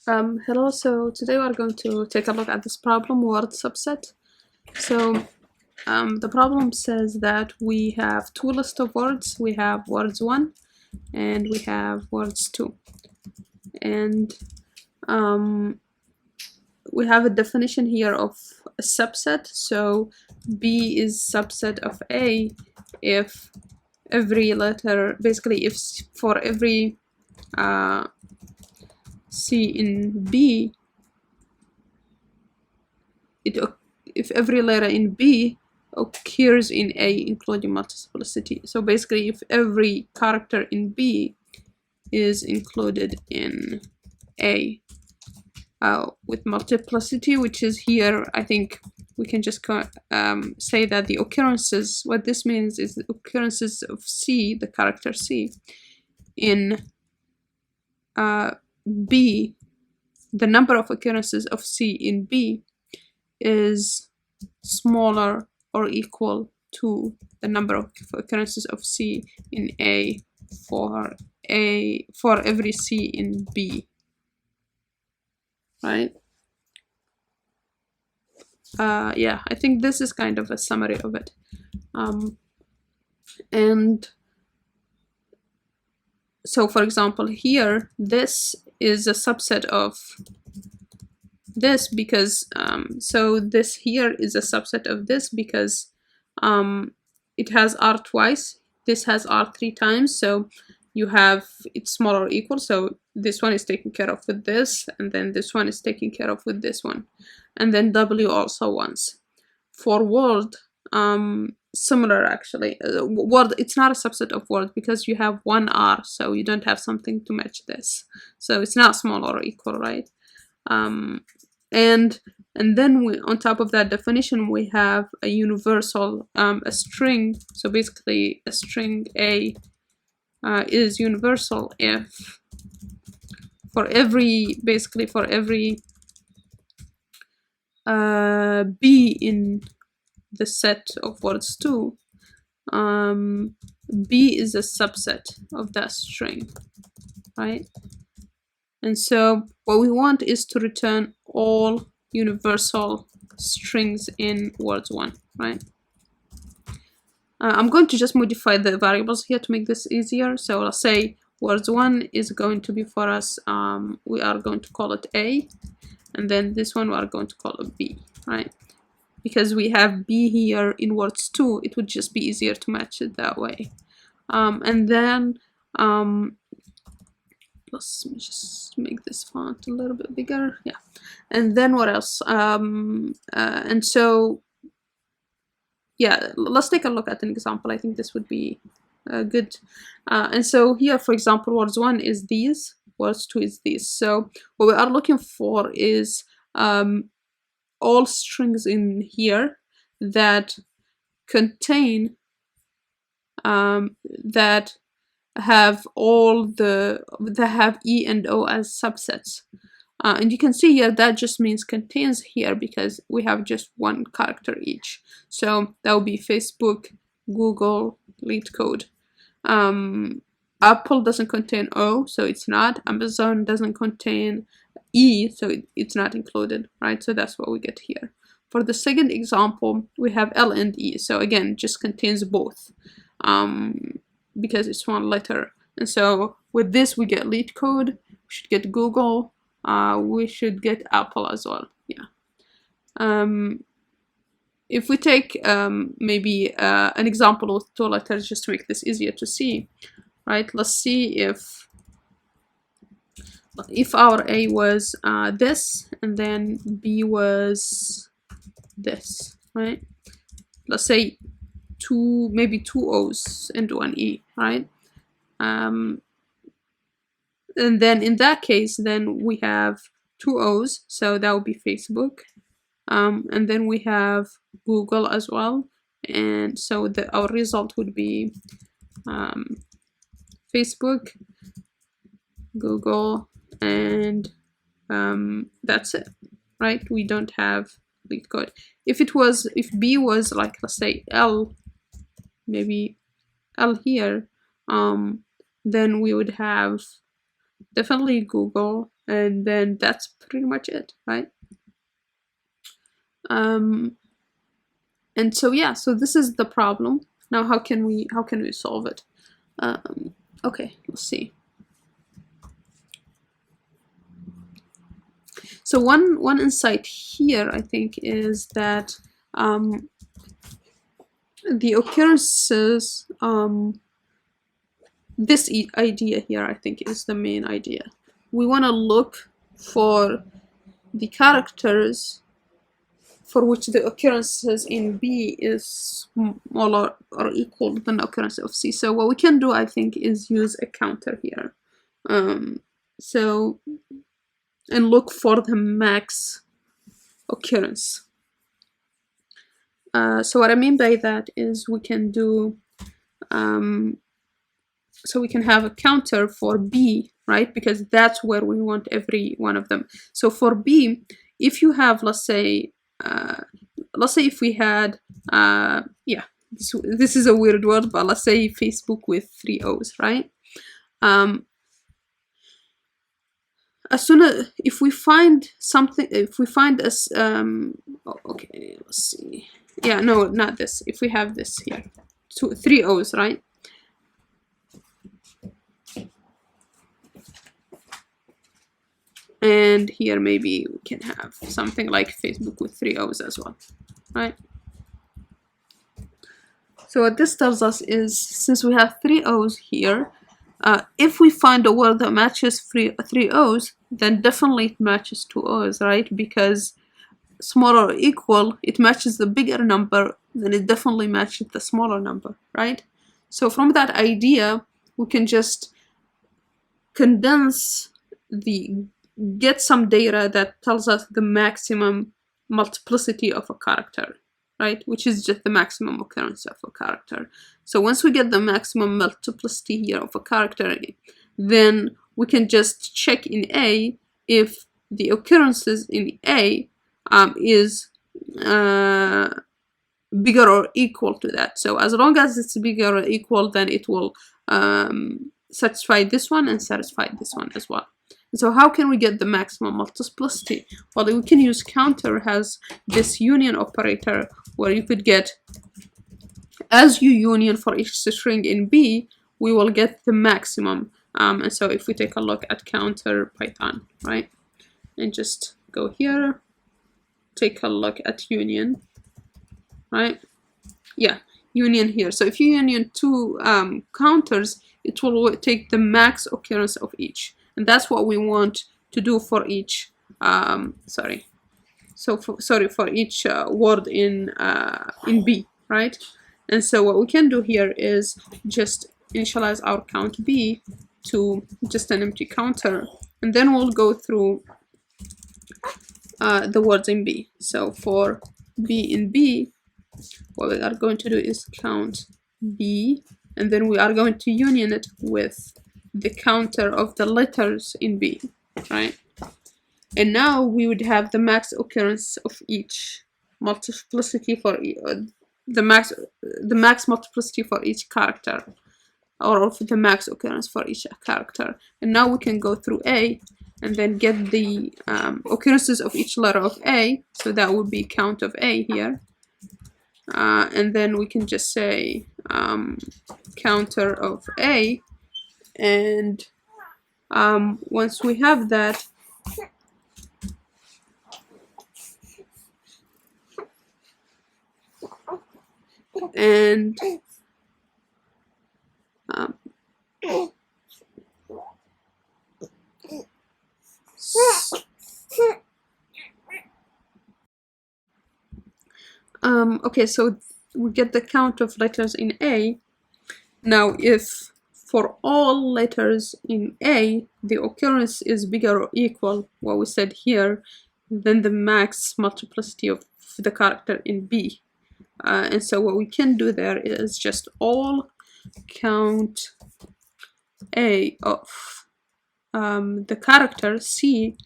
Hello, so today we're going to take a look at this problem, word subset. So the problem says that we have two lists of words. We have words 1 and we have words 2. And we have a definition here of a subset. So B is subset of A if every letter, basically if for every C in B, if every letter in B occurs in A, including multiplicity. So basically, if every character in B is included in A with multiplicity, which is here, I think we can just say that the occurrences, what this means is the occurrences of C, the character C, in B, the number of occurrences of C in B is smaller or equal to the number of occurrences of C in A for every C in B, right? Yeah, I think this is kind of a summary of it. And so, for example, here, this is a subset of this because, so this here is a subset of this because it has R twice, this has R 3 times, so you have it's small or equal, so this one is taken care of with this, and then this one is taken care of with this one, and then W also once. For word, similar actually. Word, it's not a subset of word because you have one R, so you don't have something to match this, so it's not small or equal, right? And then on top of that definition, we have a universal, a string. So basically, a string A is universal if for every, basically for every B in the set of words 2, B is a subset of that string, right? And so what we want is to return all universal strings in words 1, right? I'm going to just modify the variables here to make this easier. So I'll say words 1 is going to be for us, we are going to call it A, and then this one we are going to call it B, right? Because we have B here in words 2, it would just be easier to match it that way. And then let's just make this font a little bit bigger. Yeah. And then what else? And so, yeah, let's take a look at an example. I think this would be good. And so here, for example, words 1 is these, words 2 is these. So what we are looking for is all strings in here that contain, that have E and O as subsets. And you can see here that just means contains here because we have just one character each. So that would be Facebook, Google, Leetcode. Apple doesn't contain O, so it's not. Amazon doesn't contain E, so it's not included, right? So that's what we get here. For the second example, we have L and E. So again, just contains both. Because it's one letter. And so with this, we get Leetcode, we should get Google, we should get Apple as well. Yeah. If we take maybe an example with 2 letters just to make this easier to see, right? Let's see if our A was this and then B was this, right? Let's say maybe 2 O's and 1 E, right? And then in that case, then we have 2 O's, so that would be Facebook. And then we have Google as well. And so our result would be Facebook, Google, and that's it, right? We don't have Leetcode. If B was like, let's say L, maybe L here, then we would have definitely Google, and then that's pretty much it, right? And so yeah, so this is the problem. Now how can we solve it? Okay, let's see. So one insight here, I think, is that the occurrences, this idea here, I think, is the main idea. We want to look for the characters for which the occurrences in B is smaller or equal than the occurrence of C. So what we can do, I think, is use a counter here. And look for the max occurrence. So what I mean by that is we can do, so we can have a counter for B, right? Because that's where we want every one of them. So for B, if you have, let's say if we had, yeah, this is a weird word, but let's say Facebook with 3 O's, right? As soon as, if we find something, if we find us, okay, let's see. Yeah, no, not this. If we have this here, 3 O's, right? And here maybe we can have something like Facebook with 3 O's as well, right? So what this tells us is, since we have 3 O's here, if we find a word that matches 3 O's, then definitely it matches 2 O's, right? Because smaller or equal, it matches the bigger number, then it definitely matches the smaller number, right? So from that idea, we can just condense get some data that tells us the maximum multiplicity of a character, right? Which is just the maximum occurrence of a character. So once we get the maximum multiplicity here of a character, then we can just check in A if the occurrences in A is bigger or equal to that. So as long as it's bigger or equal, then it will satisfy this one and satisfy this one as well. So how can we get the maximum multiplicity? Well, we can use counter as this union operator, where you could get, as you union for each string in B, we will get the maximum. And so if we take a look at counter Python, right, and just go here, take a look at union, right? Yeah, union here. So if you union 2 counters, it will take the max occurrence of each. And that's what we want to do for each, for each word in B, right? And so what we can do here is just initialize our count B to just an empty counter, and then we'll go through the words in B. So for B in B, what we are going to do is count B, and then we are going to union it with the counter of the letters in B, right? And now we would have the max occurrence of each multiplicity for the max multiplicity for each character, or of the max occurrence for each character. And now we can go through A and then get the occurrences of each letter of A. So that would be count of A here. And then we can just say counter of A. And once we have that, and okay, so we get the count of letters in A. Now if for all letters in A, the occurrence is bigger or equal, what we said here, than the max multiplicity of the character in B. And so what we can do there is just all count A of the character C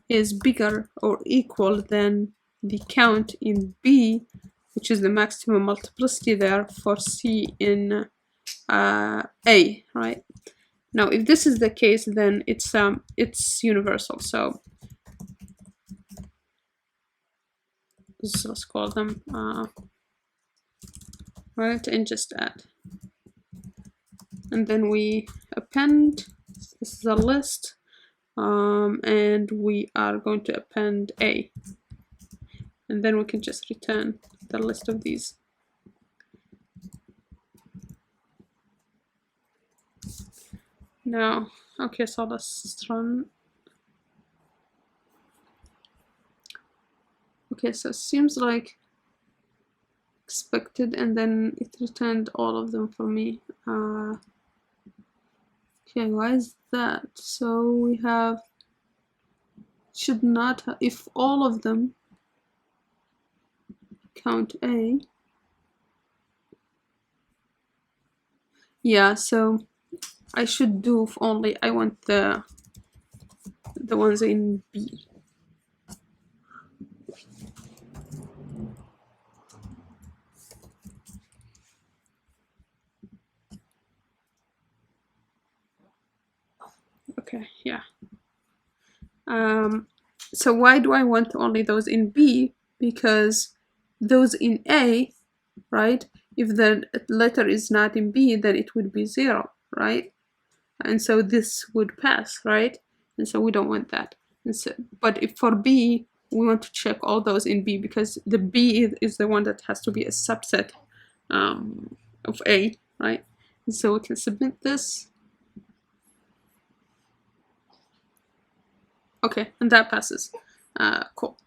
is bigger or equal than the count in B, which is the maximum multiplicity there for C in A, right? Now, if this is the case, then it's universal. So let's call them right, and just add, and then we append. This is a list, and we are going to append A, and then we can just return the list of these. Now, okay, so let's run. Okay, so it seems like expected, and then it returned all of them for me. Okay, why is that? So we have, should not have, if all of them count A. Yeah, so I should do if only I want the ones in B. Okay, yeah. So why do I want only those in B? Because those in A, right? If the letter is not in B, then it would be 0, right? And so this would pass, right? And so we don't want that. And so, but if for B, we want to check all those in B, because the B is the one that has to be a subset of A, right? And so we can submit this. Okay, and that passes. Cool.